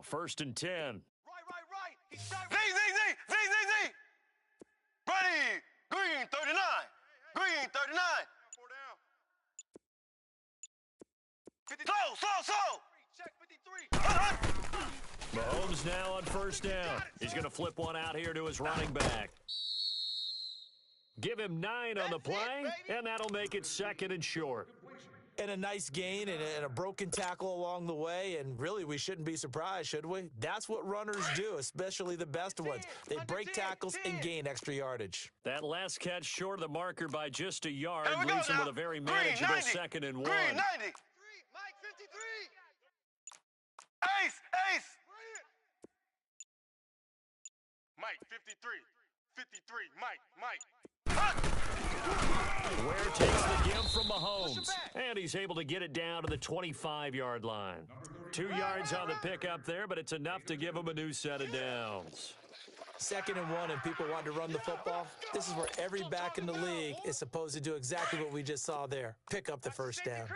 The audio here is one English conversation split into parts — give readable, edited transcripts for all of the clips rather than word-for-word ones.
First and 10. Right. Z. Ready. Green 39. Green 39. Four down. 53. Slow. Check 53. Mahomes now on first down. He's going to flip one out here to his running back. Give him 9 on the play, and that'll make it second and short. And a nice gain and a broken tackle along the way, and really we shouldn't be surprised, should we? That's what runners do, especially the best ones. They break tackles and gain extra yardage. That last catch short of the marker by just a yard leaves him with a very manageable second and 1. Green 90. Mike 53. Ace. Mike 53. 53. Mike. Ware takes the give from Mahomes, and he's able to get it down to the 25-yard line. 2 yards on the pickup there, but it's enough to give him a new set of downs. Second and 1, and people want to run the football. This is where every back in the league is supposed to do exactly what we just saw there. Pick up the first down.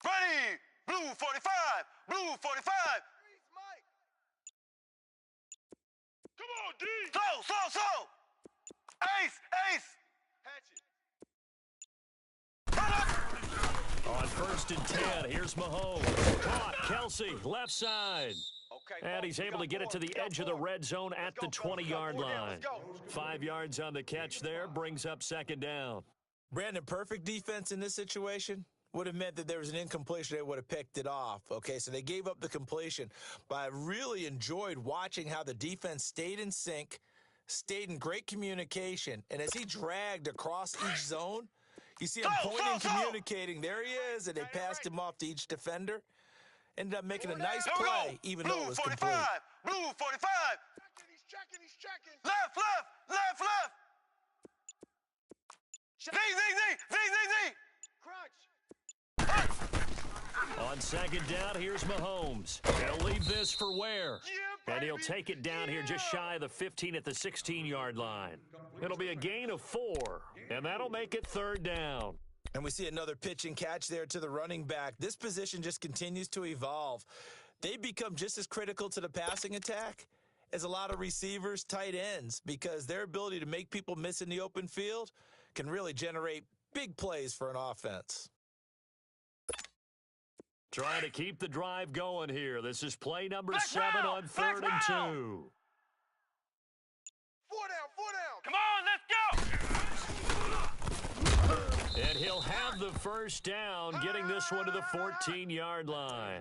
Ready. Blue 45. Blue 45. Come on, D. Slow. Ace. On first and 10, here's Mahomes. Caught, Kelsey, left side. And he's able to get it to the edge of the red zone at the 20-yard line. 5 yards on the catch there, brings up second down. Brandon, perfect defense in this situation would have meant that there was an incompletion. They would have picked it off. Okay, so they gave up the completion. But I really enjoyed watching how the defense stayed in sync, stayed in great communication, and as he dragged across each zone, you see him pointing, communicating. There he is, and they passed him off to each defender. Ended up making a nice play, even though it was complete. Blue 45. He's checking. Left. Z. Crunch. On second down, here's Mahomes. He'll leave this for Ware. And he'll take it down here just shy of the 15 at the 16-yard line. It'll be a gain of 4, and that'll make it third down. And we see another pitch and catch there to the running back. This position just continues to evolve. They become just as critical to the passing attack as a lot of receivers, tight ends, because their ability to make people miss in the open field can really generate big plays for an offense. Trying to keep the drive going here. This is play number 7 on third and 2. 4 down. Come on, let's go. And he'll have the first down, getting this one to the 14-yard line.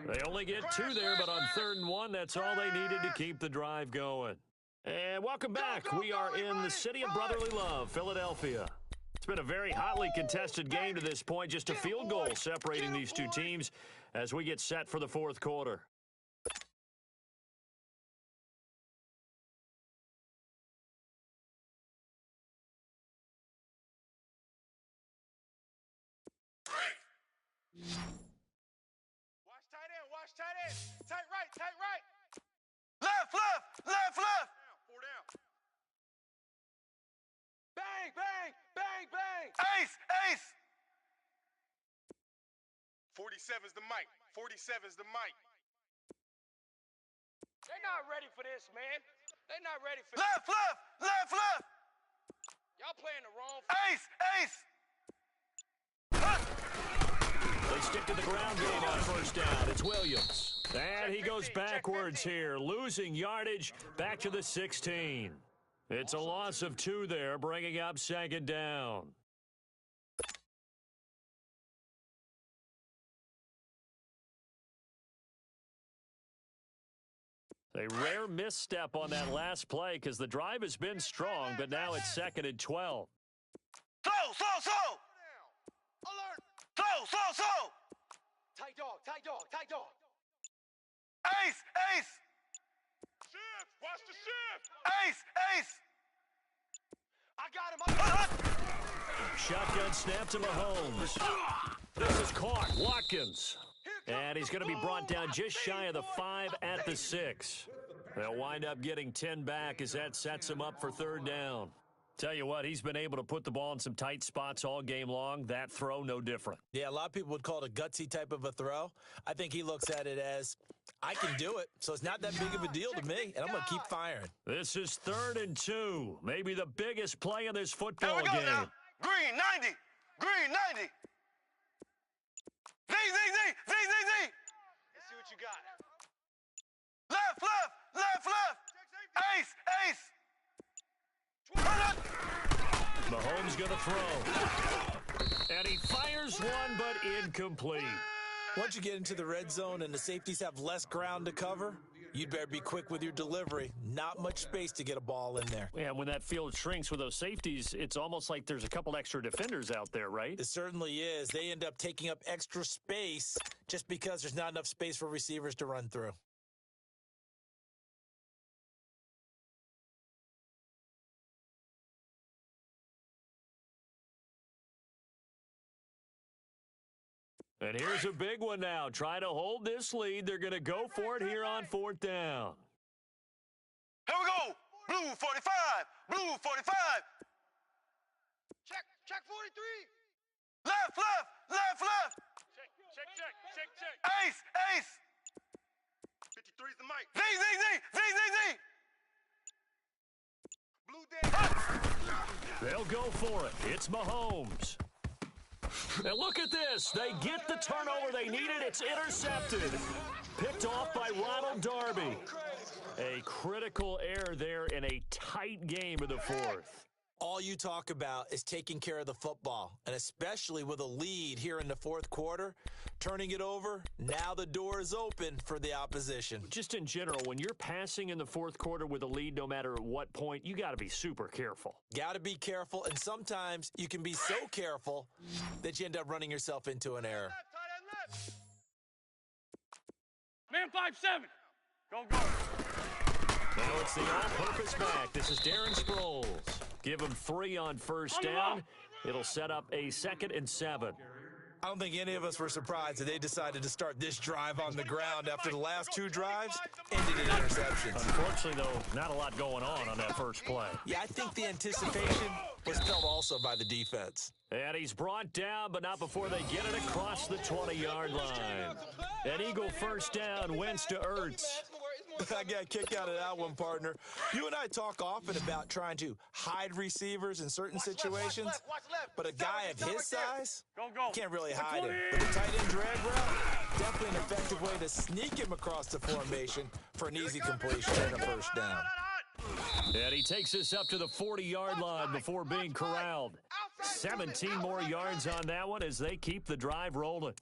They only get 2 there, but on third and 1, that's all they needed to keep the drive going. And welcome back. We are in the city of brotherly love, Philadelphia. It's been a very hotly contested game to this point, just a field goal separating these two teams as we get set for the fourth quarter. Watch tight end. Tight right. Left. 4 down. Bang. Ace. 47's the mic. They're not ready for this, man. They're not ready for Left. Y'all playing the wrong. Ace. They stick to the ground game on first down. It's Williams. And he goes backwards here, losing yardage back to the 16. It's a loss of 2 there, bringing up second down. A rare misstep on that last play because the drive has been strong, but now it's second and 12. Slow. Alert. Slow. Tight dog. Ace. Shift. Watch the shift. Ace. I got him. Shotgun snap to Mahomes. This is caught. Watkins. And he's going to be brought down just shy of the 5 at the 6. They'll wind up getting 10 back as that sets him up for third down. Tell you what, he's been able to put the ball in some tight spots all game long. That throw, no different. Yeah, a lot of people would call it a gutsy type of a throw. I think he looks at it as, I can do it, so it's not that big of a deal to me, and I'm going to keep firing. This is 3rd and 2. Maybe the biggest play of this football Here we go game. now. Green 90. Green 90. Z. Let's see what you got. Left. Ace. Mahomes going to throw. And he fires one, but incomplete. Once you get into the red zone and the safeties have less ground to cover, you'd better be quick with your delivery. Not much space to get a ball in there. Yeah, when that field shrinks with those safeties, it's almost like there's a couple extra defenders out there, right? It certainly is. They end up taking up extra space just because there's not enough space for receivers to run through. And here's a big one now. Trying to hold this lead. They're going to go for it here on 4th down. Here we go. Blue 45. Check 43. Left. Check. Ace. 53's the mic. Z. Blue dead. They'll go for it. It's Mahomes. And look at this. They get the turnover they needed. It's intercepted. Picked off by Ronald Darby. A critical error there in a tight game of the 4th. All you talk about is taking care of the football, and especially with a lead here in the 4th quarter, turning it over, now the door is open for the opposition. Just in general, when you're passing in the 4th quarter with a lead, no matter at what point, you got to be super careful. Got to be careful, and sometimes you can be so careful that you end up running yourself into an error. Left. Man 5-7. Go. Now it's the all-purpose back. This is Darren Sproles. Give him 3 on 1st down. It'll set up a 2nd and 7. I don't think any of us were surprised that they decided to start this drive on the ground after the last 2 drives ended in interceptions. Unfortunately, though, not a lot going on that first play. Yeah, I think the anticipation was felt also by the defense. And he's brought down, but not before they get it across the 20-yard line. An Eagle 1st down, Wentz to Ertz. I got a kick out of that one, partner. You and I talk often about trying to hide receivers in certain situations, but a guy of his size can't really hide him. But the tight end drag route, definitely an effective way to sneak him across the formation for an easy completion and a 1st down. And he takes this up to the 40-yard line before being corralled. 17 more yards on that one as they keep the drive rolling.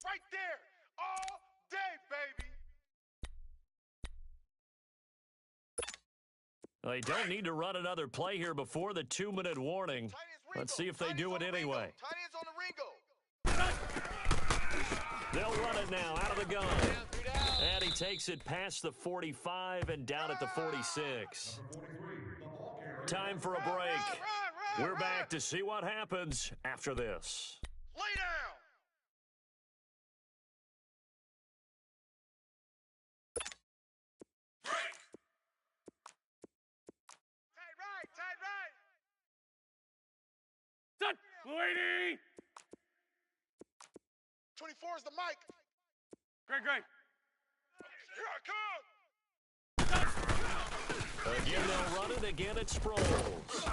Right there. All day, baby. They don't need to run another play here before the 2-minute warning. Let's see if they do it anyway. They'll run it now out of the gun. And he takes it past the 45 and down at the 46. Time for a break. We're back to see what happens after this. Lay down. Tight right. Set. Lady. 24 is the mic. Great. Here I come. Again, they'll run it. Again, it's Sproles.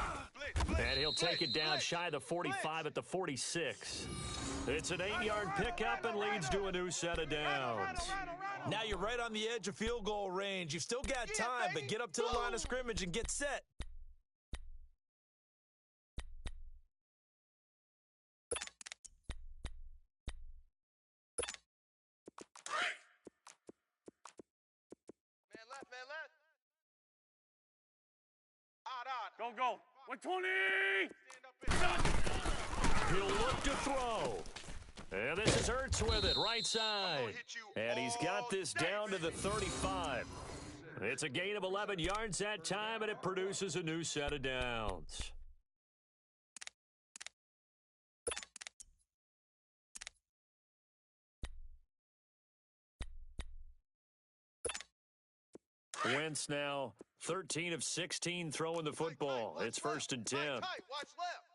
And he'll take it down shy of the 45 at the 46. It's an 8-yard pickup and leads to a new set of downs. Now you're right on the edge of field goal range. You've still got time, but get up to the line of scrimmage and get set. Man left. Odd. Go. 120. He'll look to throw. And this is Ertz with it, right side. And he's got this down to the 35. It's a gain of 11 yards that time, and it produces a new set of downs. Wentz now 13 of 16 throwing the football. It's 1st and 10. Watch left.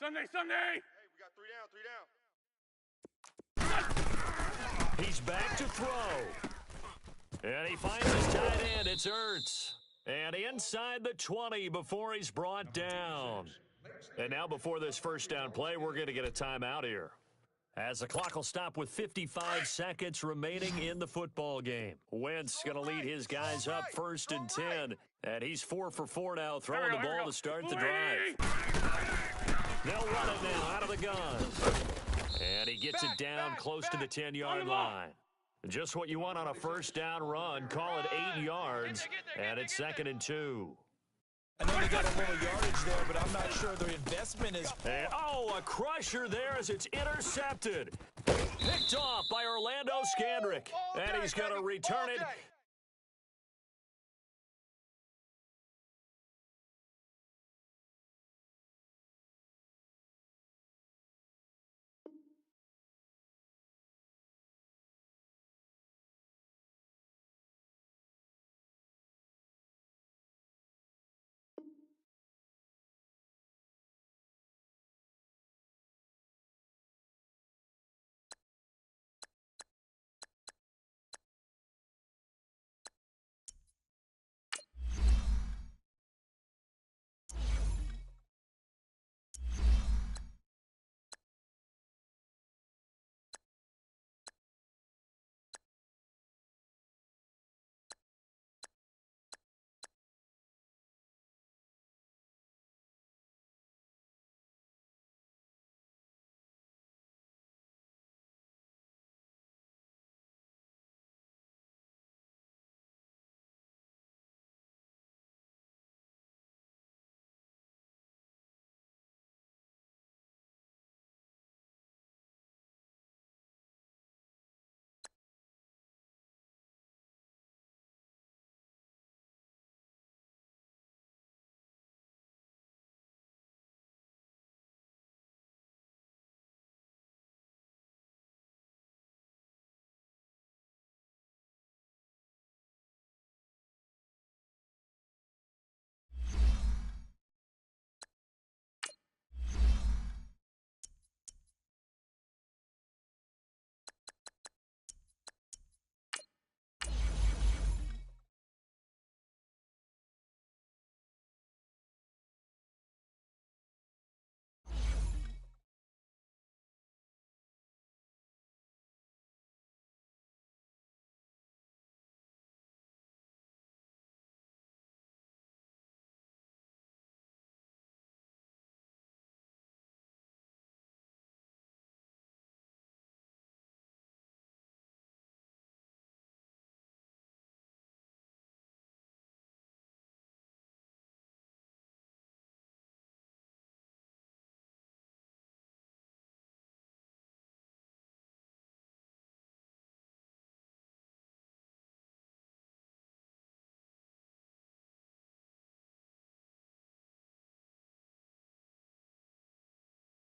Sunday. Hey, we got 3 down. He's back to throw. And he finds his tight end. It's Ertz. And inside the 20 before he's brought down. And now before this first down play, we're going to get a timeout here, as the clock will stop with 55 seconds remaining in the football game. Wentz going to lead his guys up 1st and 10. And he's 4 for 4 now, throwing the ball to start the drive. They'll run it now out of the gun. And he gets it down close to the 10-yard line. Just what you want on a first down run. Call it 8 yards, and it's 2nd and 2. I know they got a little yardage there, but I'm not sure their investment is... And, a crusher there as it's intercepted. Picked off by Orlando Scandrick. And he's going to return it.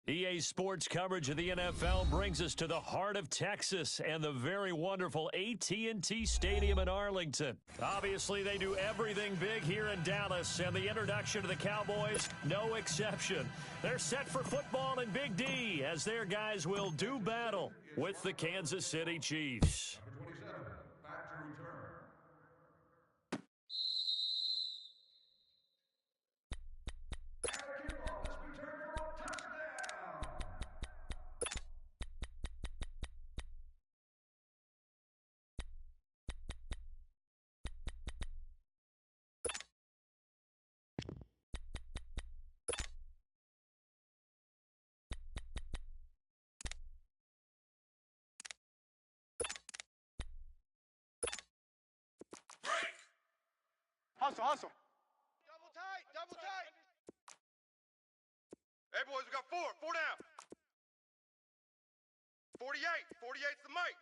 EA Sports coverage of the NFL brings us to the heart of Texas and the very wonderful AT&T Stadium in Arlington. Obviously, they do everything big here in Dallas, and the introduction to the Cowboys, no exception. They're set for football in Big D, as their guys will do battle with the Kansas City Chiefs. Hustle. Double tight. Hey, boys, we got 4 down. 48's the mic.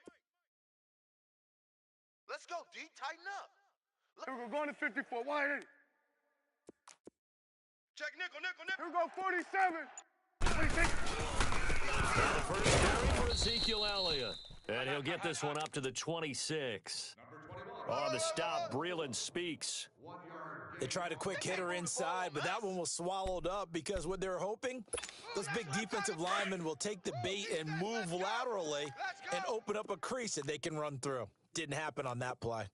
Let's go, D. Tighten up. We're going to 54. Wide 8. Check nickel. Here we go, 47. And the first carry for Ezekiel Elliott. And he'll get this one up to the 26. On the stop, Breland speaks. They tried a quick hitter inside, but that one was swallowed up because what they're hoping, those big defensive linemen will take the bait and move laterally and open up a crease that they can run through. Didn't happen on that play.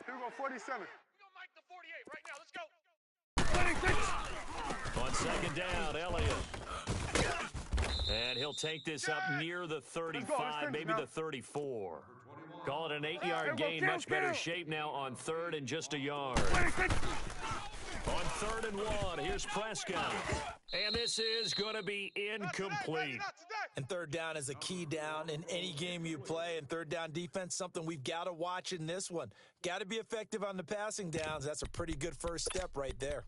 Here we go, 47. We're going to mic the 48 right now. Let's go. On second down, Elliott. And he'll take this up near the 35, maybe the 34. Call it an 8-yard gain, much better shape now on third and just a yard. On 3rd and 1, here's Prescott. And this is going to be incomplete. And third down is a key down in any game you play. And third down defense, something we've got to watch in this one. Got to be effective on the passing downs. That's a pretty good first step right there.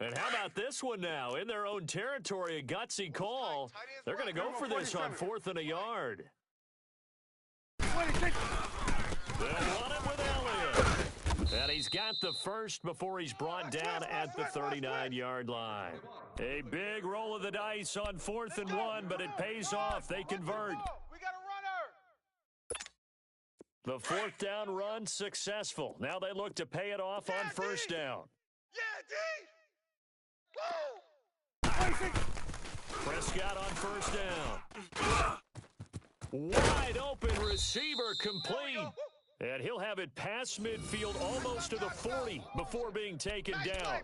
And how about this one now? In their own territory, a gutsy call. They're going to go for this on 4th and a yard. They'll run it with Elliott. And he's got the first before he's brought down at the 39-yard line. A big roll of the dice on 4th and 1, but it pays off. They convert. We got a runner. The 4th down run successful. Now they look to pay it off on 1st down. Yeah, D. Prescott on 1st down. Wide open receiver complete. And he'll have it past midfield almost to the 40 before being taken down.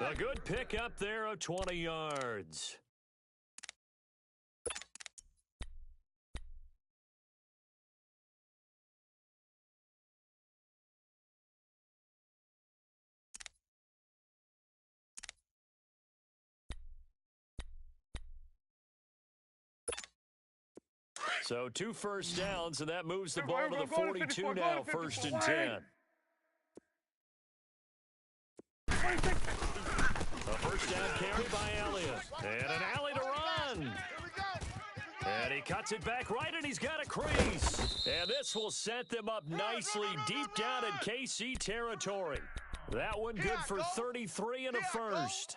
A good pickup there of 20 yards. So 2 first downs, and that moves the ball to the 42 now, 1st and 10. A first down carry by Elliott. And an alley to run. And he cuts it back right, and he's got a crease. And this will set them up nicely deep down in KC territory. That one good for 33 and a first.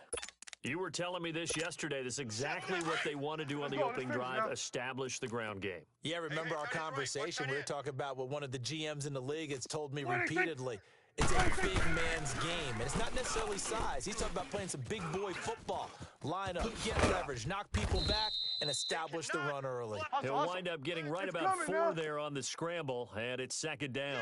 You were telling me this yesterday. This is exactly what they want to do on the opening drive, establish the ground game. Yeah, remember our conversation? We were talking about what one of the GMs in the league has told me repeatedly. It's a big man's game, and it's not necessarily size. He's talking about playing some big boy football. Line up, get leverage, knock people back, and establish the run early. He'll wind up getting right about 4 there on the scramble, and it's 2nd down.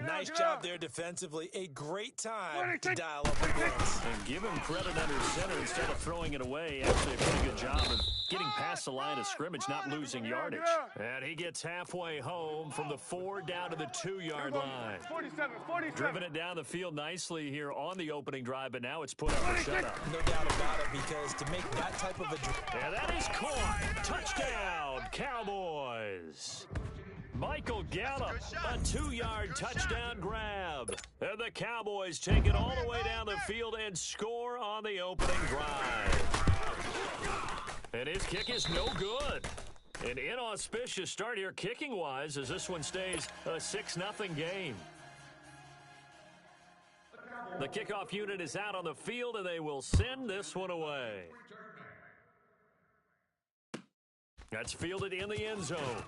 Nice job there defensively. A great time to dial up the blitz. And give him credit under center instead of throwing it away. Actually a pretty good job of getting past the line of scrimmage, not losing yardage. And he gets halfway home from the 4 down to the 2-yard line. 47. Driven it down the field nicely here on the opening drive, but now it's put up or shut up. No doubt about it, because to make that type of a... And that is caught. Touchdown, Cowboys. Michael Gallup, a 2-yard touchdown grab. And the Cowboys take it all the way down the field and score on the opening drive. And his kick is no good. An inauspicious start here kicking-wise as this one stays a 6-0 game. The kickoff unit is out on the field, and they will send this one away. That's fielded in the end zone.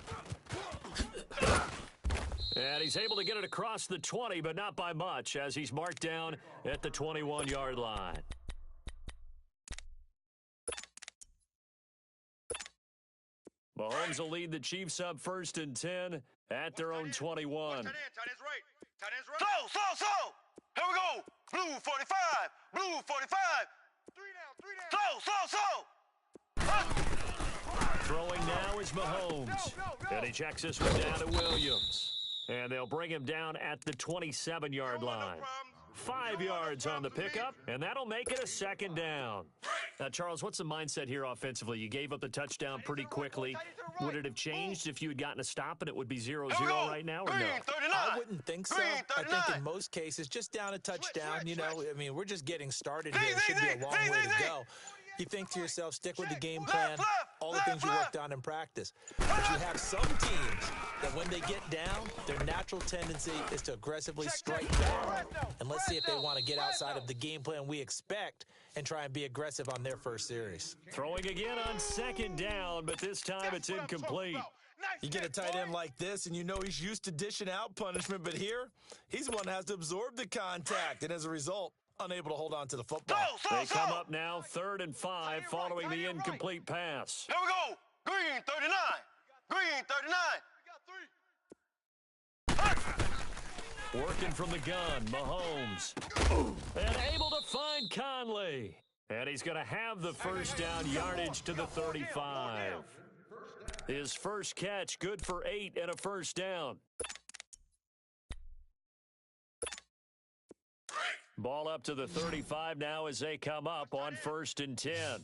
And he's able to get it across the 20, but not by much, as he's marked down at the 21-yard line. Mahomes will lead the Chiefs up 1st and 10 at their own 21. Tight ends right. Tight ends right. Slow. Here we go. Blue 45. Blue 45. 3 down. Slow. Throwing now is Mahomes. And he checks this one down to Williams. And they'll bring him down at the 27-yard line. 5 yards on the pickup, and that'll make it a 2nd down. Now, Charles, what's the mindset here offensively? You gave up the touchdown pretty quickly. Would it have changed if you had gotten a stop and it would be 0-0 right now, or no? I wouldn't think so. I think in most cases, just down a touchdown, you know, I mean, we're just getting started here. It should be a long way to go. You think to yourself, stick with the game plan, all the things you worked on in practice. But you have some teams that when they get down, their natural tendency is to aggressively strike down. And let's see if they want to get outside of the game plan we expect and try and be aggressive on their first series. Throwing again on 2nd down, but this time it's incomplete. You get a tight end like this, and you know he's used to dishing out punishment, but here, he's the one that has to absorb the contact, and as a result, unable to hold on to the football. They come up now 3rd and 5 following the incomplete pass. Here we go. Green 39. Green 39. Working from the gun, Mahomes. And able to find Conley. And he's going to have the first down yardage to the 35. His first catch, good for 8 and a first down. Ball up to the 35 now as they come up on 1st and 10. Z.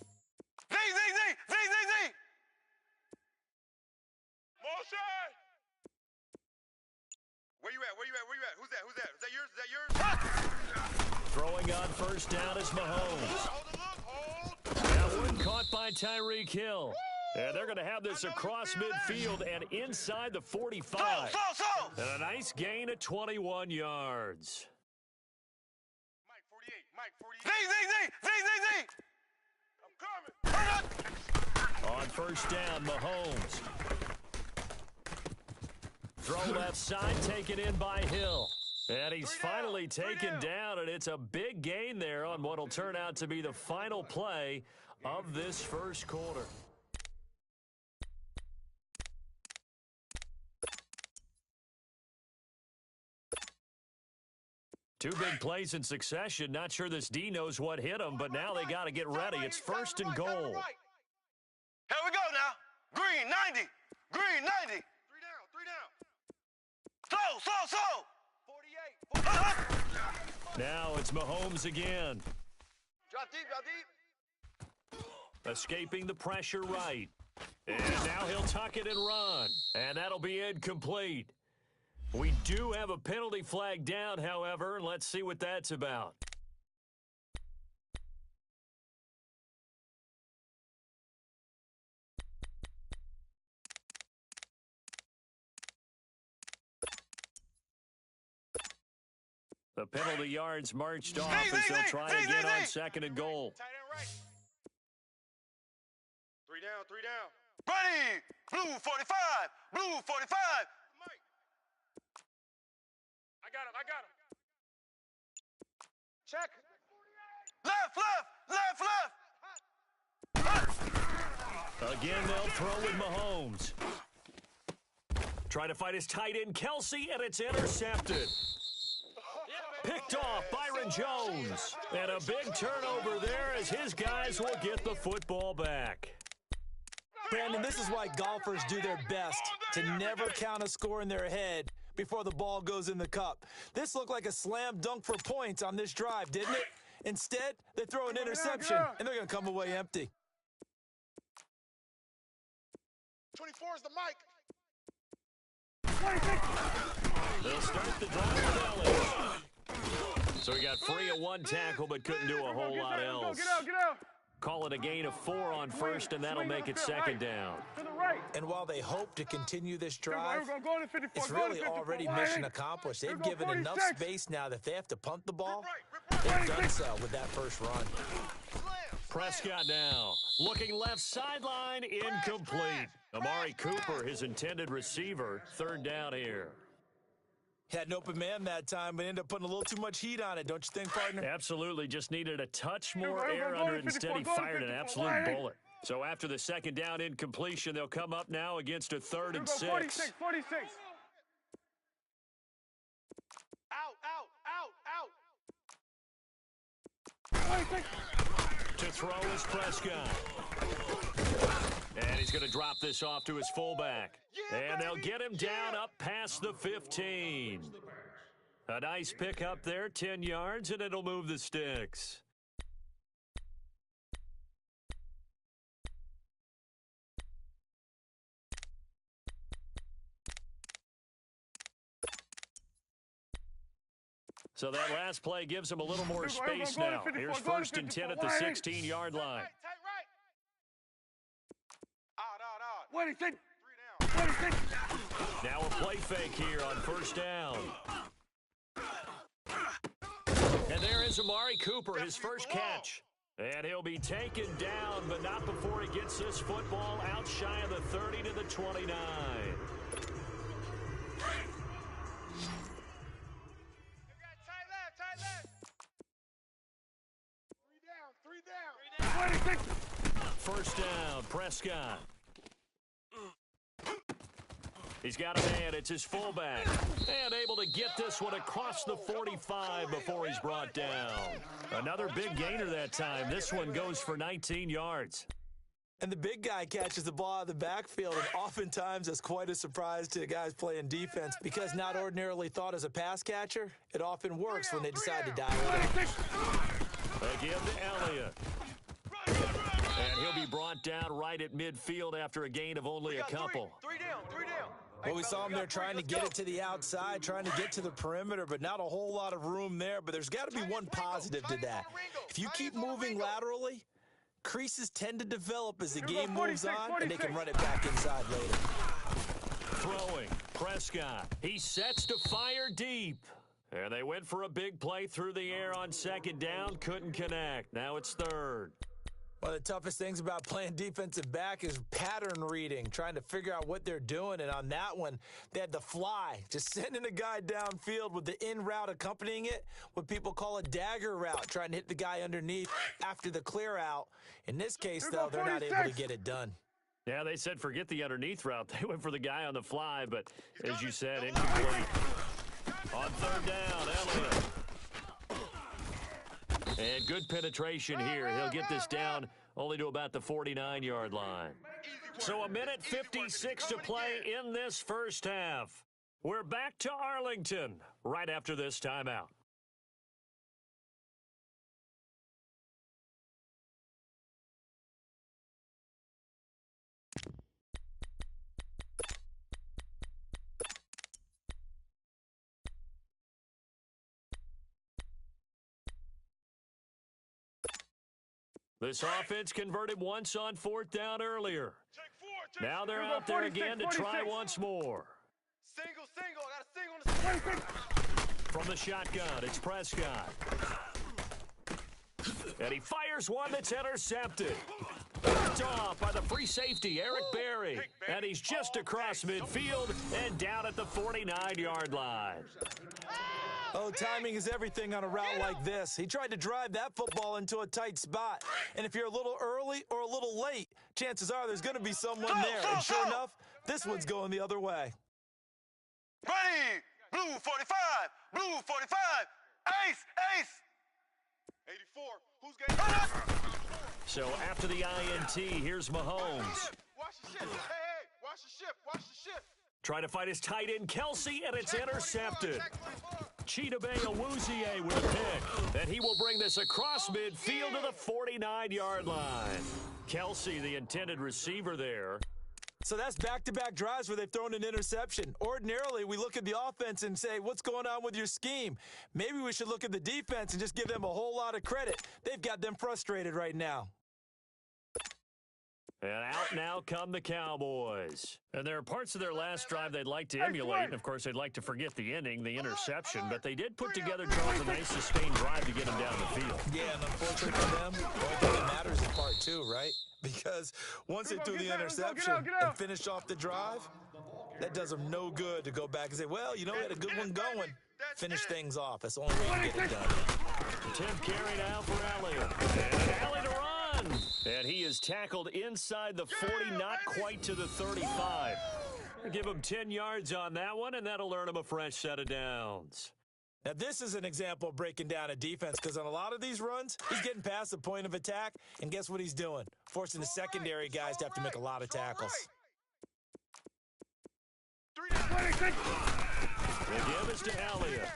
Motion. Where you at? Who's that? Is that yours? Throwing on 1st down is Mahomes. Hold. That one caught by Tyreek Hill. And they're going to have this across midfield and inside the 45. So. And a nice gain of 21 yards. Mike 48. Z. I'm coming. On 1st down, Mahomes. Throw left side, taken in by Hill. And he's finally taken down, and it's a big gain there on what will turn out to be the final play of this first quarter. Two big plays in succession. Not sure this D knows what hit him, but now they got to get ready. It's 1st and goal. Here we go now. Green 90. 3 down. So. 48. Now it's Mahomes again. Drop deep. Escaping the pressure right. And now he'll tuck it and run. And that'll be incomplete. We do have a penalty flag down, however, and let's see what that's about. The penalty yards marched off as they'll try again on 2nd and goal. Tight end right. 3 down. Ready. Blue 45. Blue 45. Mike. I got him. Check. Left. Again, they'll throw with Mahomes. Trying to fight his tight end, Kelsey, and it's intercepted. Picked off Byron Jones. And a big turnover there as his guys will get the football back. Brandon, this is why golfers do their best to never count a score in their head before the ball goes in the cup. This looked like a slam dunk for points on this drive, didn't it? Instead, they throw an interception, and they're going to come away empty. 24 is the mic. They'll start the drive with Ellis. So he got free of one tackle, but couldn't do a whole lot else. Get out. Call it a gain of 4 on 1st, and that'll make it 2nd down. To the right. And while they hope to continue this drive, We're gonna go to 54, it's really already mission accomplished. They've given enough space now that they have to punt the ball. They've done so with that first run. Prescott now, looking left sideline, incomplete. Amari Cooper, his intended receiver, 3rd down here. Had an open man that time, but ended up putting a little too much heat on it, don't you think, partner? Absolutely, just needed a touch more air under it. Instead, he fired an absolute bullet. So after the 2nd down incompletion, they'll come up now against a 3rd and 6. 46. Out. To throw is Prescott. And he's going to drop this off to his fullback. And they'll get him down up past the 15. A nice pick up there, 10 yards, and it'll move the sticks. So that last play gives him a little more space now. Here's 1st and 10 at the 16-yard line. Tight right. Out. What is it? 3 down. Now a play fake here on 1st down. And there is Amari Cooper, his first catch. And he'll be taken down, but not before he gets this football out shy of the 30 to the 29. Tight left. First down, Prescott. He's got a man. It's his fullback. And able to get this one across the 45 before he's brought down. Another big gainer that time. This one goes for 19 yards. And the big guy catches the ball out of the backfield, and oftentimes that's quite a surprise to the guys playing defense because not ordinarily thought as a pass catcher, it often works when they decide to dial it in. They give to Elliott. And he'll be brought down right at midfield after a gain of only a couple. Three down. Well, we saw him there trying to get it to the outside, trying to get to the perimeter, but not a whole lot of room there. But there's got to be one positive to that. If you keep moving laterally, creases tend to develop as the game moves on, and they can run it back inside later. Throwing, Prescott. He sets to fire deep. And they went for a big play through the air on second down. Couldn't connect. Now it's third. One of the toughest things about playing defensive back is pattern reading, trying to figure out what they're doing. And on that one, they had to fly, just sending a guy downfield with the in route accompanying it, what people call a dagger route, trying to hit the guy underneath after the clear out. In this case, though, they're not able to get it done. Yeah, they said forget the underneath route. They went for the guy on the fly, but as you said, incomplete. On third down, Elliott. And good penetration here. He'll get this down only to about the 49-yard line. So a minute 56 to play in this first half. We're back to Arlington right after this timeout. This offense converted once on fourth down earlier. Now they're out there again to try once more. Single. I got a single on the From the shotgun, it's Prescott. And he fires one that's intercepted. Picked off by the free safety, Eric Berry. And he's just across midfield and down at the 49-yard line. Oh, timing is everything on a route like this. He tried to drive that football into a tight spot. And if you're a little early or a little late, chances are there's going to be someone there. And sure enough, this one's going the other way. Ready! Blue 45! Blue 45! Ace! 84. Who's getting So after the INT, here's Mahomes. Watch the shift. Hey, watch the shift. Trying to fight his tight end, Kelsey, and it's intercepted. Chidobe Awuzie with a pick. And he will bring this across midfield to the 49-yard line. Kelsey, the intended receiver there. So that's back-to-back drives where they've thrown an interception. Ordinarily, we look at the offense and say, what's going on with your scheme? Maybe we should look at the defense and just give them a whole lot of credit. They've got them frustrated right now. And out now come the Cowboys. And there are parts of their last drive they'd like to emulate. And, of course, they'd like to forget the ending, the interception. But they did put together, Charles, a nice sustained drive to get them down the field. Yeah, and unfortunately for them, the only thing that matters is part two, right? Because once they threw the interception and finished off the drive, that does them no good to go back and say, well, you know, we had a good one going. Finish things off. That's the only way you get it done. Tim carry now for Elliott. And Elliott to run. And he is tackled inside the 40, not quite to the 35. Give him 10 yards on that one, and that'll earn him a fresh set of downs. Now, this is an example of breaking down a defense because on a lot of these runs, he's getting past the point of attack, and guess what he's doing? Forcing the secondary guys to have to make a lot of tackles. The give is to Elliott.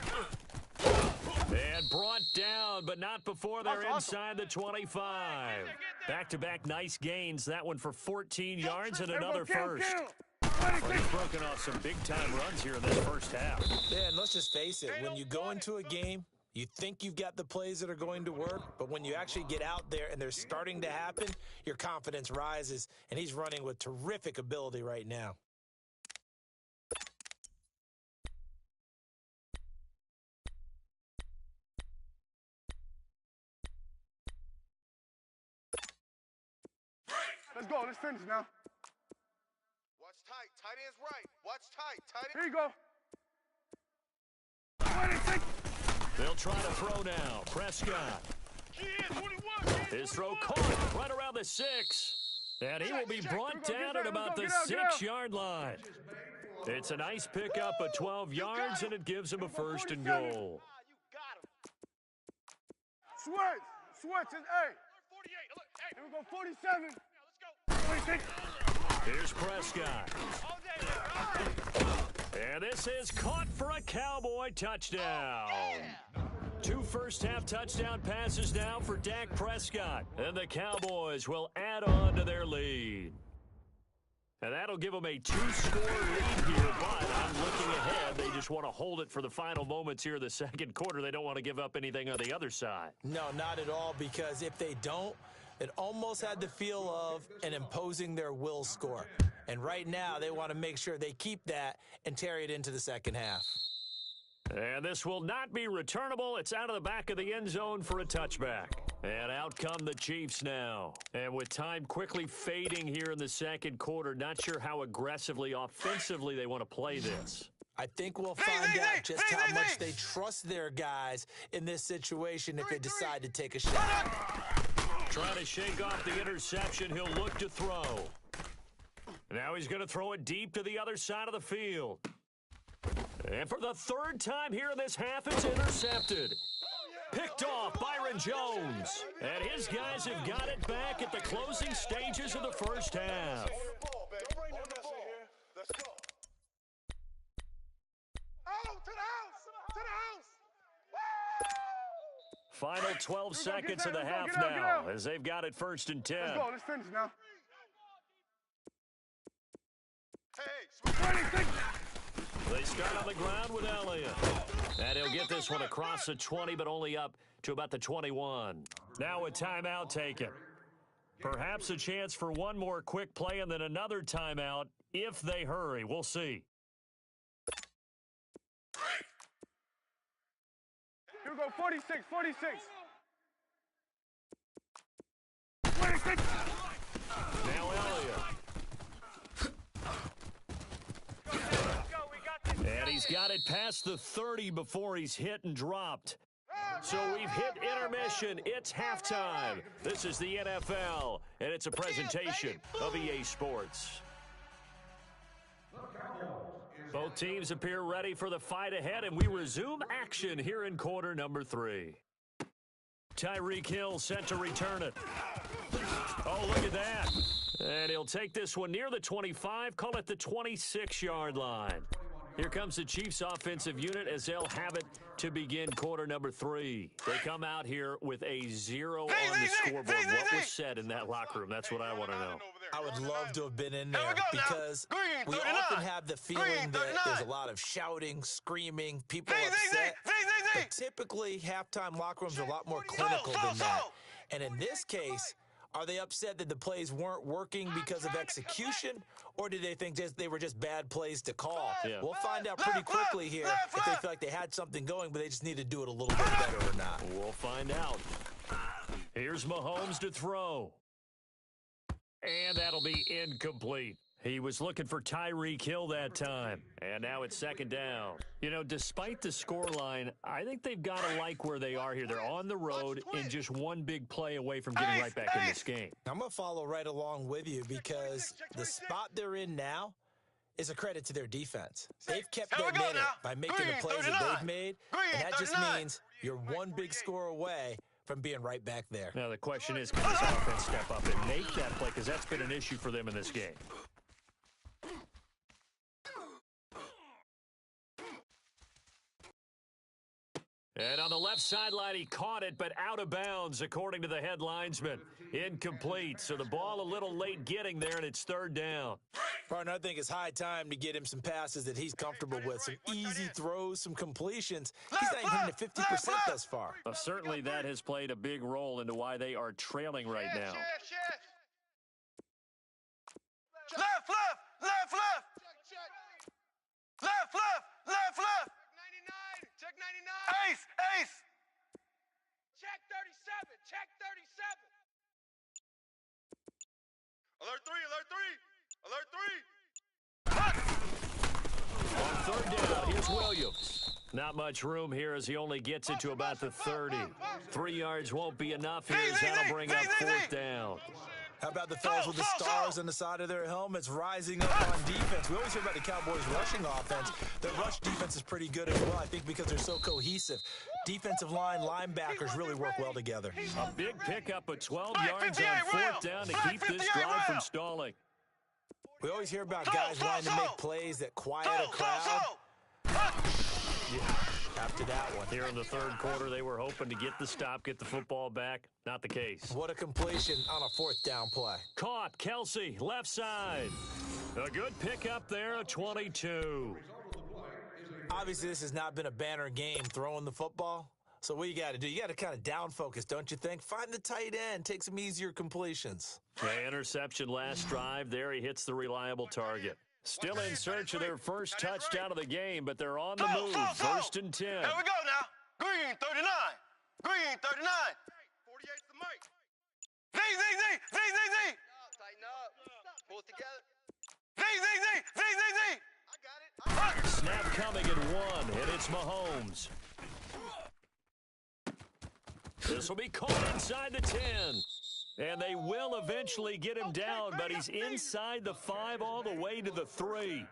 And brought down, but not before they're inside the 25. Back-to-back nice gains. That one for 14 yards and another first. He's broken off some big-time runs here in this first half. Yeah, and let's just face it. When you go into a game, you think you've got the plays that are going to work, but when you actually get out there and they're starting to happen, your confidence rises, and he's running with terrific ability right now. Let's go. Let's finish now. Watch tight. Tight end's right. Watch tight. Tight Here end. you go. 26. They'll try to throw now. Prescott. His throw caught right around the 6. And he will be brought down at about the 6-yard line. It's a nice pickup of 12 yards, and it gives him a 1st and goal. Switch is 8. Here we go, 47. 26. Here's Prescott. And this is caught for a Cowboy touchdown. 2 first-half touchdown passes now for Dak Prescott. And the Cowboys will add on to their lead. And that'll give them a 2-score lead here, but I'm looking ahead. They just want to hold it for the final moments here in the second quarter. They don't want to give up anything on the other side. No, not at all, because if they don't, it almost had the feel of an imposing their will score. And right now, they want to make sure they keep that and carry it into the second half. And this will not be returnable. It's out of the back of the end zone for a touchback. And out come the Chiefs now. And with time quickly fading here in the second quarter, not sure how aggressively, offensively they want to play this. I think we'll find out just how much they trust their guys in this situation if they decide to take a shot. Trying to shake off the interception. He'll look to throw. Now he's going to throw it deep to the other side of the field. And for the 3rd time here in this half, it's intercepted. Picked off Byron Jones. And his guys have got it back at the closing stages of the first half. Final 12 seconds of the half now as they've got it 1st and 10. Let's go. Let's finish now. Hey, 26. They start on the ground with Elliott. And he'll get this one across the 20, but only up to about the 21. Now a timeout taken. Perhaps a chance for one more quick play and then another timeout if they hurry. We'll see. Here we go, 46. 26. Now Elliott. And he's got it past the 30 before he's hit and dropped. So we've hit intermission. It's halftime. This is the NFL, and it's a presentation of EA Sports. Both teams appear ready for the fight ahead, and we resume action here in quarter number 3. Tyreek Hill set to return it. Oh, look at that. And he'll take this one near the 25, call it the 26-yard line. Here comes the Chiefs offensive unit as they'll have it to begin quarter number 3. They come out here with a 0 on the scoreboard. What was said in that locker room? That's what I want to know. I would love to have been in there because we often have the feeling that there's a lot of shouting, screaming, people upset. But typically, halftime locker rooms are a lot more clinical than that. And in this case, are they upset that the plays weren't working because of execution, or did they think they were just bad plays to call? Yeah. We'll find out pretty quickly here if they feel like they had something going, but they just need to do it a little bit better or not. We'll find out. Here's Mahomes to throw. And that'll be incomplete. He was looking for Tyreek Hill that time. And now it's 2nd down. You know, despite the scoreline, I think they've got to like where they are here. They're on the road and just one big play away from getting right back in this game. I'm going to follow right along with you because the spot they're in now is a credit to their defense. They've kept their minute by making the plays that they've made, and that just means you're one big score away from being right back there. Now the question is, can this offense step up and make that play? Because that's been an issue for them in this game. And on the left sideline, he caught it, but out of bounds, according to the head linesman. Incomplete, so the ball a little late getting there, and it's 3rd down. Partner, I think it's high time to get him some passes that he's comfortable with, some easy throws, some completions. He's not even hitting at 50% thus far. Well, certainly that has played a big role into why they are trailing right now. Left. Check 99. Ace. Check 37. Alert 3, alert 3. Alert 3. On third down, here's Williams. Not much room here as he only gets it to about the 30. 3 yards won't be enough here as that'll bring up fourth down. How about the fellas with the stars on the side of their helmets rising up on defense? We always hear about the Cowboys' rushing offense. Their rush defense is pretty good as well, I think, because they're so cohesive. Defensive line, linebackers really work well together. A big pickup of 12 yards on fourth down to keep this drive from stalling. We always hear about guys wanting to make plays that quiet a crowd. Yeah, after that one. Here in the third quarter, they were hoping to get the stop, get the football back. Not the case. What a completion on a fourth down play. Caught, Kelsey, left side. A good pickup there, a 22. Obviously, this has not been a banner game throwing the football. So what you got to do? You got to kind of down focus, don't you think? Find the tight end, take some easier completions. The interception last drive. There he hits the reliable target. Still in search of their first touchdown of the game, but they're on the move. First and 10. Here we go now. Green 39. Green 39. 48's the mic. Z. Tighten up. Pull it together. Z. I got it. Snap coming at 1, and it's Mahomes. This will be caught inside the 10. And they will eventually get him down, but he's inside the 5 all the way to the 3.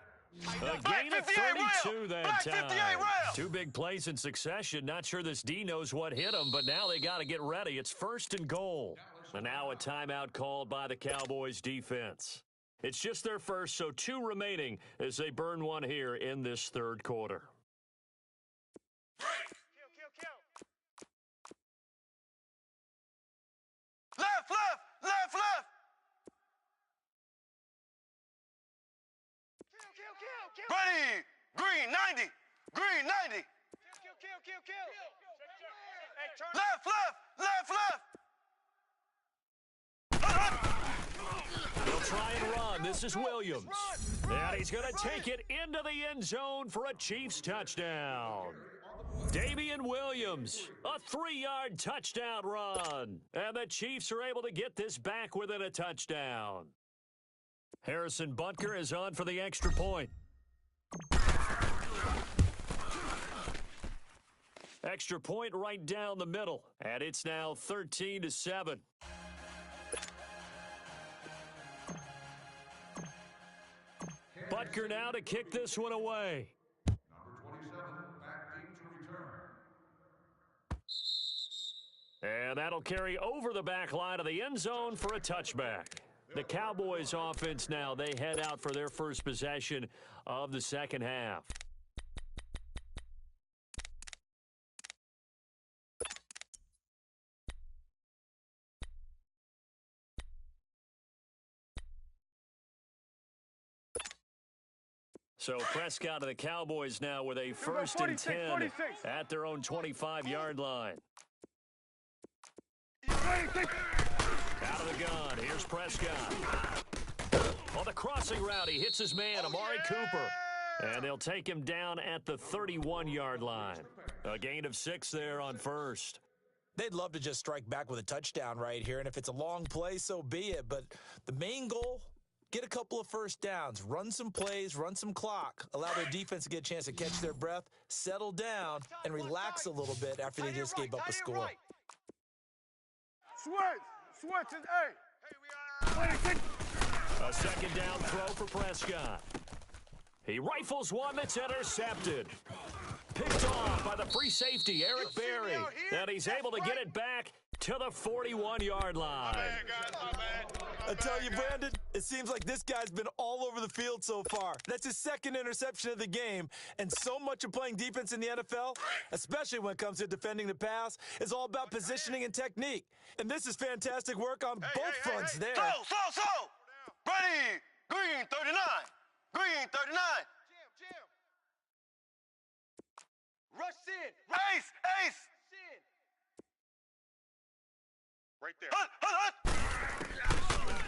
A gain of 32 that time. 2 big plays in succession. Not sure this D knows what hit him, but now they got to get ready. It's first and goal. And now a timeout called by the Cowboys defense. It's just their first, so 2 remaining as they burn one here in this third quarter. Left. Ready. Green 90. Green 90. Kill. Hey, turn. Left. They'll try and run. This is Williams. And he's going to take it into the end zone for a Chiefs touchdown. Damian Williams, a 3-yard touchdown run. And the Chiefs are able to get this back within a touchdown. Harrison Butker is on for the extra point. Extra point right down the middle. And it's now 13-7. Butker now to kick this one away. And that'll carry over the back line of the end zone for a touchback. The Cowboys offense now, they head out for their first possession of the second half. So Prescott of the Cowboys now with a first and 10 at their own 25-yard line. Out of the gun, here's Prescott. On the crossing route, he hits his man, Amari Cooper. And they'll take him down at the 31-yard line. A gain of 6 there on first. They'd love to just strike back with a touchdown right here, and if it's a long play, so be it. But the main goal, get a couple of first downs, run some plays, run some clock, allow their defense to get a chance to catch their breath, settle down, and relax a little bit after they just gave up a score. Swerts is A second down throw for Prescott. He rifles one that's intercepted. Picked off by the free safety, Eric Berry. And he's able to get it back to the 41-yard line. I tell you, Brandon, it seems like this guy's been all over the field so far. That's his second interception of the game, and so much of playing defense in the NFL, especially when it comes to defending the pass, is all about positioning and technique. And this is fantastic work on both fronts there. So. Ready. Green 39. Green 39. Jim. Rush in. Ace. Right there.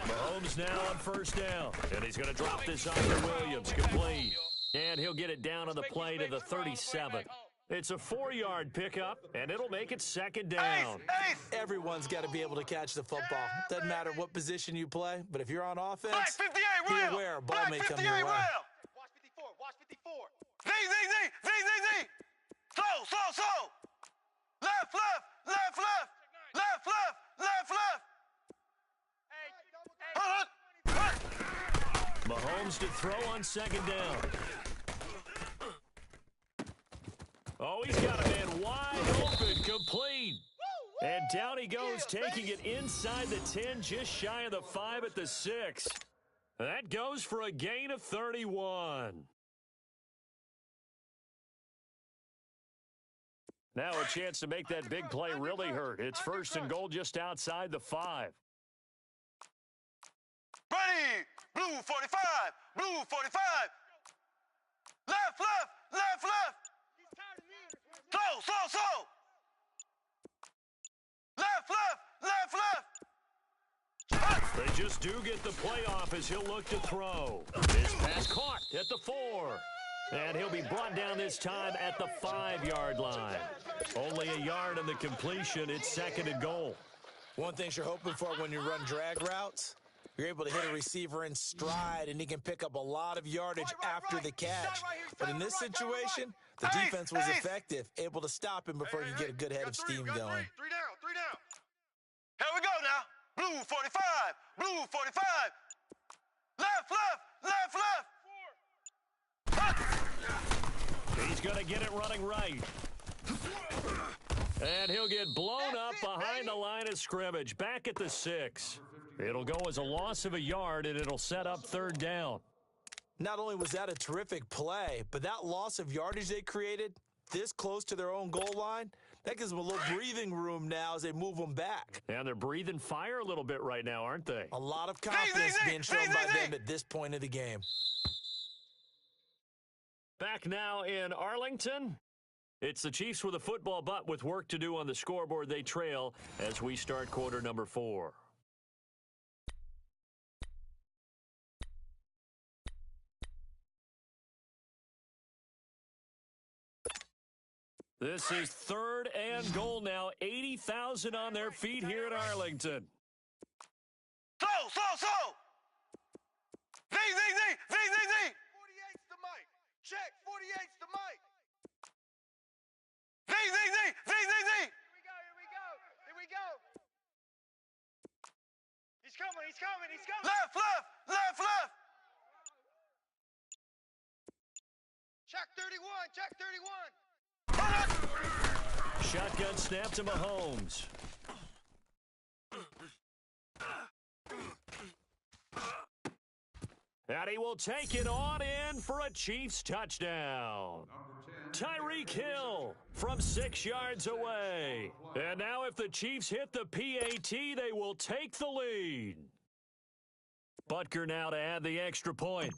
Mahomes now on first down. And he's going to drop this off to Williams. Complete. And he'll get it down on the play to the 37. It's a 4-yard pickup, and it'll make it second down. Everyone's got to be able to catch the football. Doesn't matter what position you play, but if you're on offense, be aware a ball may come your way. Watch 54. Watch 54. Z. Slow. Left. Mahomes to throw on second down. Oh, he's got a man wide open, complete. And down he goes, taking it inside the 10, just shy of the 5 at the 6. That goes for a gain of 31. Now a chance to make that big play really hurt. It's 1st and goal just outside the 5. Ready. Blue 45. Left. Slow. Left. They just do get the play off as he'll look to throw. This pass caught at the 4. And he'll be brought down this time at the 5-yard line. Only a yard on the completion. It's 2nd and goal. One thing you're hoping for when you run drag routes, you're able to hit a receiver in stride, and he can pick up a lot of yardage after the catch. But in this situation, the defense was effective, able to stop him before he could get a good head of steam going. 3 down. Here we go now. Blue 45. Left. He's going to get it running right. And he'll get blown up behind the line of scrimmage, back at the 6. It'll go as a loss of a yard, and it'll set up 3rd down. Not only was that a terrific play, but that loss of yardage they created this close to their own goal line, that gives them a little breathing room now as they move them back. And they're breathing fire a little bit right now, aren't they? A lot of confidence being shown by them at this point of the game. Back now in Arlington. It's the Chiefs with a football, but with work to do on the scoreboard, they trail as we start quarter number 4. This is 3rd and goal now. 80,000 on their feet here in Arlington. Slow. Z. 48's the mic. Check. 48's the mic. Z. Here we go. He's coming. Left. Check 31. Shotgun snap to Mahomes. And he will take it on in for a Chiefs touchdown. Tyreek Hill from 6 yards away. And now if the Chiefs hit the PAT, they will take the lead. Butker now to add the extra point.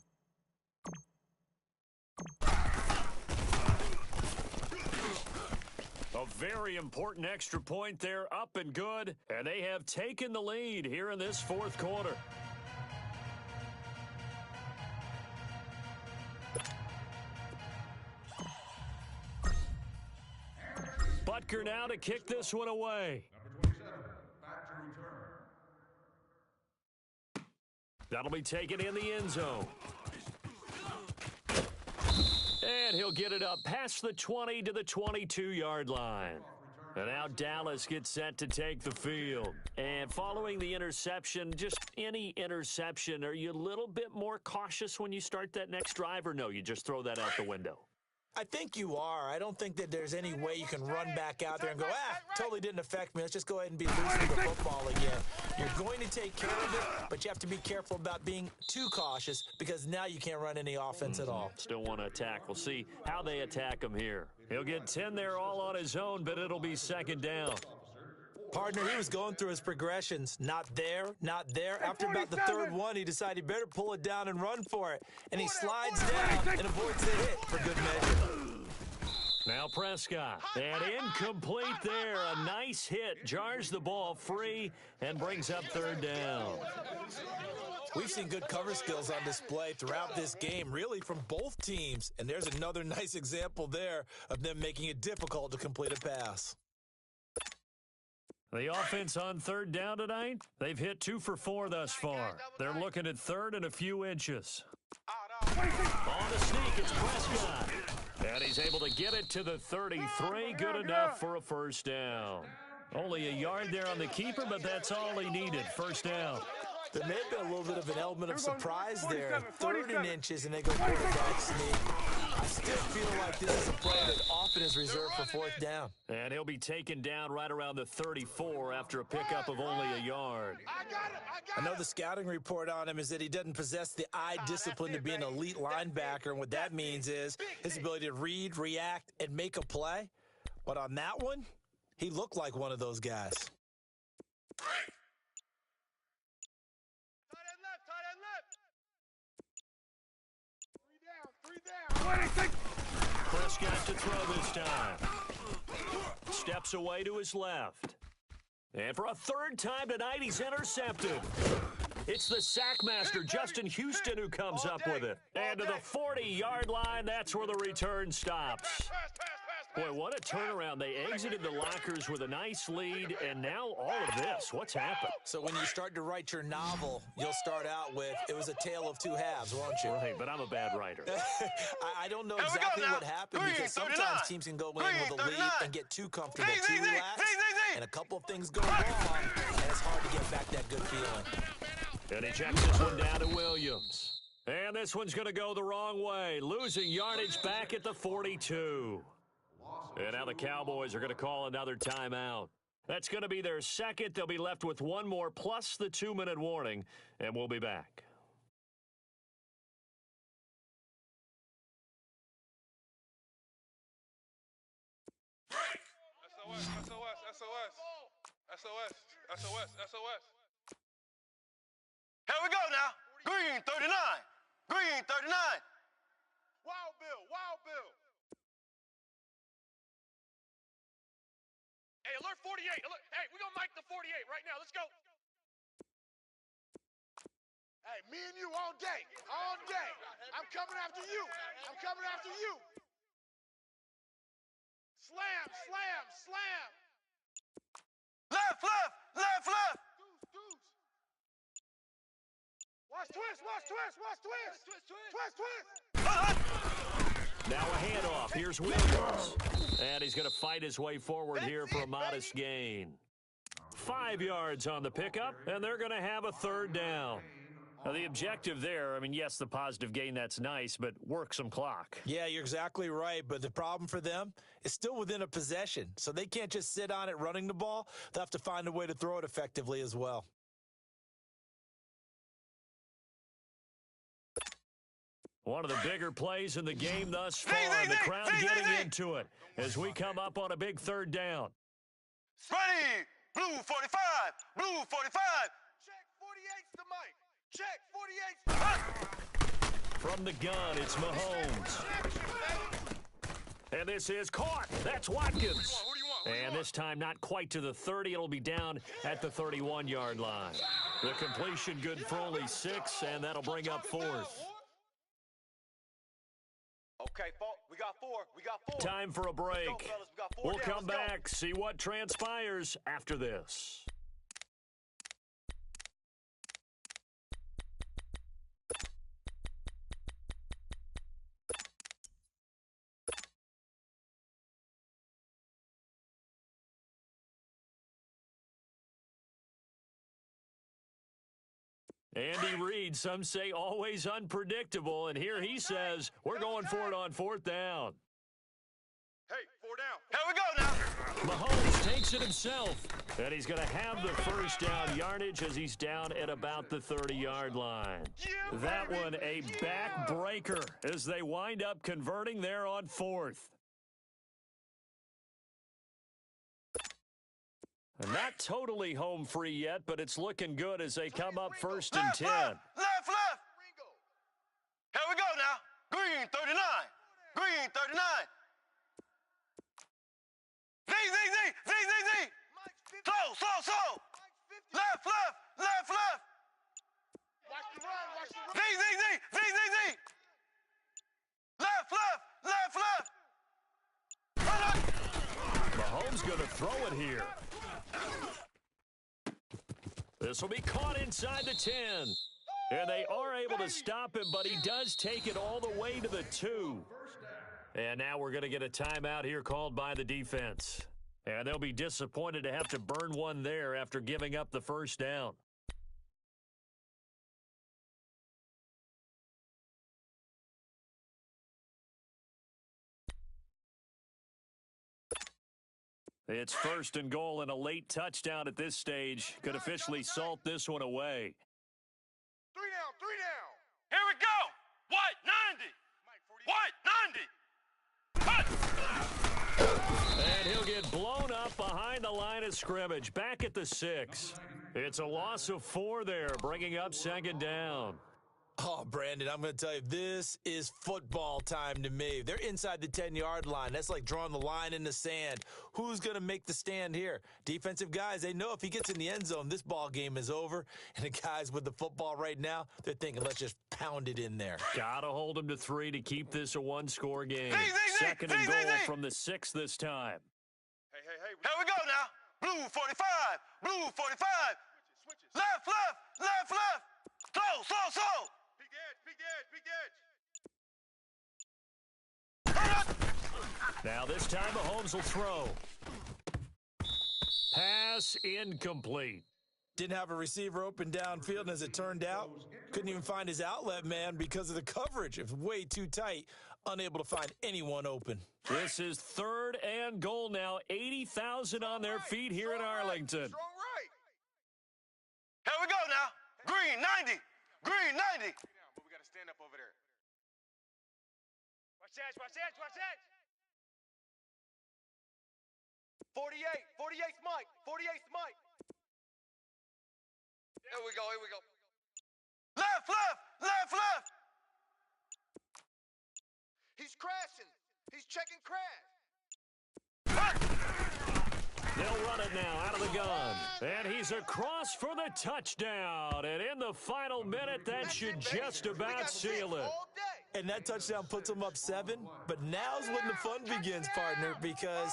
A very important extra point there, up and good. And they have taken the lead here in this 4th quarter. Butker now to kick this one away. That'll be taken in the end zone. And he'll get it up past the 20 to the 22-yard line. And now Dallas gets set to take the field. And following the interception, just any interception, are you a little bit more cautious when you start that next drive, or no, you just throw that out the window? I think you are. I don't think that there's any way you can run back out there and go, totally didn't affect me. Let's just go ahead and be loose with the football again. You're going to take care of it, but you have to be careful about being too cautious because now you can't run any offense at all. Still want to attack. We'll see how they attack him here. He'll get 10 there all on his own, but it'll be 2nd down. Partner, he was going through his progressions. Not there. After about the 3rd one, he decided he better pull it down and run for it. And he slides down and avoids the hit for good measure. Now Prescott, and incomplete there. A nice hit, jars the ball free, and brings up third down. We've seen good cover skills on display throughout this game, really from both teams. And there's another nice example there of them making it difficult to complete a pass. The offense on third down tonight, they've hit 2 for 4 thus far. They're looking at third and a few inches. On the sneak, it's Prescott. And he's able to get it to the 33. Good enough for a first down. Only a yard there on the keeper, but that's all he needed. First down. There may have been a little bit of an element of surprise there. 3rd and inches, and they go quarterback sneak. I still feel like this is a play that often is reserved for 4th down. And he'll be taken down right around the 34 after a pickup of only a yard. I know the scouting report on him is that he doesn't possess the eye discipline to be an elite linebacker, and what that means is his ability to read, react, and make a play. But on that one, he looked like one of those guys. Prescott to throw this time. Steps away to his left. And for a 3rd time tonight, he's intercepted. It's the sackmaster, Justin Houston, who comes up with it. And to the 40-yard line, that's where the return stops. Boy, what a turnaround. They exited the lockers with a nice lead, and now all of this. What's happened? So when you start to write your novel, you'll start out with, it was a tale of 2 halves, won't you? Right, but I'm a bad writer. I don't know exactly what happened because sometimes teams can go in with a lead and get too comfortable, too relaxed, and a couple of things go wrong, and it's hard to get back that good feeling. And he checks this one down to Williams. And this one's going to go the wrong way, losing yardage back at the 42. And now the Cowboys are going to call another timeout. That's going to be their second. They'll be left with one more plus the 2-minute warning, and we'll be back. SOS. Here we go now. Green 39. Green 39. Wild Bill. Hey, alert 48. Hey, we're going to mic the 48 right now. Let's go. Hey, me and you all day. I'm coming after you. Slam. Left. Deuce. Watch twist. Now a handoff. Here's Williams. And he's going to fight his way forward here for a modest gain. 5 yards on the pickup, and they're going to have a 3rd down. Now, the objective there, I mean, yes, the positive gain, that's nice, but work some clock. Yeah, you're exactly right, but the problem for them is still within a possession, so they can't just sit on it running the ball. They'll have to find a way to throw it effectively as well. One of the bigger plays in the game thus far. The crowd getting into it as we come up on a big 3rd down. Ready. Blue 45. Check 48's the mic. Check 48's the mic. From the gun, it's Mahomes. And this is caught. That's Watkins. And this time not quite to the 30. It'll be down at the 31-yard line. The completion good for only 6, and that'll bring up 4th. Okay, we got 4. Time for a break. Let's go, fellas. We got 4 We'll down. come back, see what transpires after this. Andy Reid, some say always unpredictable, and here he says we're going for it on 4th down. Hey, 4 down. Here we go now. Mahomes takes it himself, and he's going to have the first down yardage as he's down at about the 30-yard line. That one a backbreaker as they wind up converting there on 4th. And not totally home free yet, but it's looking good as they come up 1st and 10. Left. Here we go now. Green 39. Z. Slow. Left. Watch the run, watch the run. Z. Left. Mahomes going to throw it here. This will be caught inside the 10. And they are able to stop him, but he does take it all the way to the 2. And now we're going to get a timeout here called by the defense. And they'll be disappointed to have to burn one there after giving up the first down. It's 1st and goal, and a late touchdown at this stage could officially salt this one away. 3 down. Here we go. What? 90. And he'll get blown up behind the line of scrimmage. Back at the 6. It's a loss of 4 there, bringing up 2nd down. Oh, Brandon, I'm going to tell you, this is football time to me. They're inside the 10-yard line. That's like drawing the line in the sand. Who's going to make the stand here? Defensive guys, they know if he gets in the end zone, this ball game is over. And the guys with the football right now, they're thinking, let's just pound it in there. Got to hold him to 3 to keep this a one-score game. Z. 2nd and goal from the 6 this time. Hey. Here we go now. Blue 45. Left. Slow. Big edge. Now this time Mahomes will throw. Pass incomplete. Didn't have a receiver open downfield, and as it turned out, couldn't even find his outlet man because of the coverage. It was way too tight, unable to find anyone open. This is 3rd and goal now. 80,000 on their feet here in Arlington. Strong right. Here we go now. Green 90. But we got to stand up over there. Watch that. 48's Mike. Here we go. Left. He's crashing. He's checking crash. They'll run it now out of the gun. And he's across for the touchdown. And in the final minute, that should just about seal it. All day. And that touchdown puts them up 7. But now's when the fun begins, partner, because